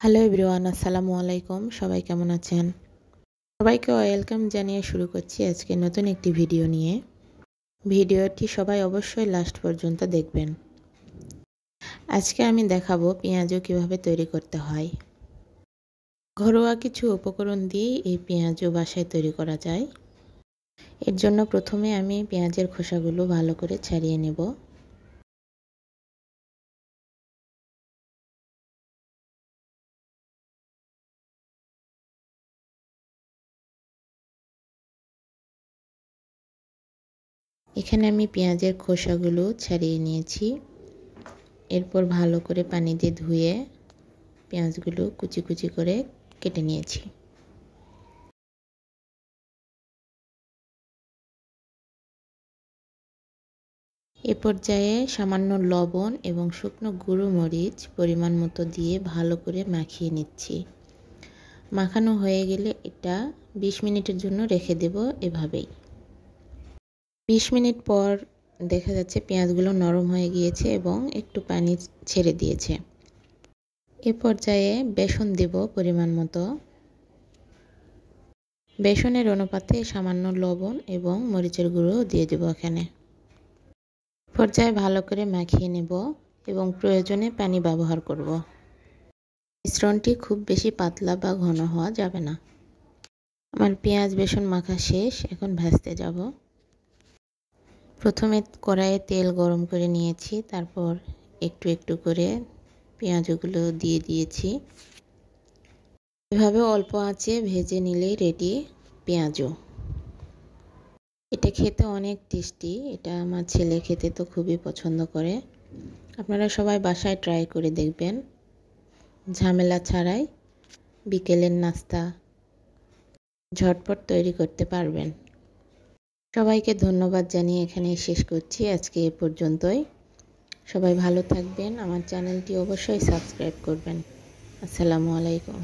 Hello everyone, আসসালামু আলাইকুম। সবাই কেমন আছেন? সবাইকে ওয়েলকাম জানিয়ে শুরু করছি আজকে নতুন একটি ভিডিও নিয়ে। ভিডিওটি সবাই অবশ্যই লাস্ট পর্যন্ত দেখবেন। আজকে আমি দেখাবো পেঁয়াজু কিভাবে তৈরি করতে হয়। ঘরোয়া কিছু উপকরণ দিয়েই এই পেঁয়াজু বাসায় তৈরি করা যায়। এর জন্য প্রথমে আমি পেঁয়াজের খোসাগুলো ভালো করে ছাড়িয়ে নেব। এখানে আমি পেঁয়াজের খোসাগুলো ছাড়িয়ে নিয়েছি। এরপর ভালো করে পানি দিয়ে ধুয়ে পেঁয়াজগুলো কুচি কুচি করে কেটে নিয়েছি। এ পর্যায়ে সামান্য লবণ এবং শুকনো গুঁড়ো মরিচ পরিমাণ মতো দিয়ে ভালো করে মাখিয়ে নিচ্ছি। মাখানো হয়ে গেলে এটা 20 মিনিটের জন্য রেখে দেব এভাবেই। 20 মিনিট পর দেখা যাচ্ছে পেঁয়াজগুলো নরম হয়ে গিয়েছে এবং একটু পানি ছেড়ে দিয়েছে। এ পর্যায়ে বেসন দেব পরিমাণ মতো। বেসনের অনুপাতে সামান্য লবণ এবং মরিচের গুঁড়ো দিয়ে দেব এখানে। পর্যায়ে ভালো করে মাখিয়ে নেব এবং প্রয়োজনে পানি ব্যবহার করব। মিশ্রণটি খুব বেশি পাতলা বা ঘন হওয়া যাবে না। আমার পেঁয়াজ বেসন মাখা শেষ, এখন ভাজতে যাব। প্রথমে কড়াইয়ে তেল গরম করে নিয়েছি, তারপর একটু একটু করে পেঁয়াজগুলো দিয়ে দিয়েছি। এভাবে অল্প আঁচে ভেজে নিলেই রেডি পেঁয়াজু। এটা খেতে অনেক টেস্টি। এটা আমার ছেলে খেতে তো খুবই পছন্দ করে। আপনারা সবাই বাসায় ট্রাই করে দেখবেন। ঝামেলা ছাড়াই বিকেলের নাস্তা ঝটপট তৈরি করতে পারবেন। সবাইকে ধন্যবাদ জানিয়ে এখানে শেষ করছি। আজকে এ পর্যন্তই। সবাই ভালো থাকবেন। আমার চ্যানেলটি অবশ্যই সাবস্ক্রাইব করবেন। আসসালামু আলাইকুম।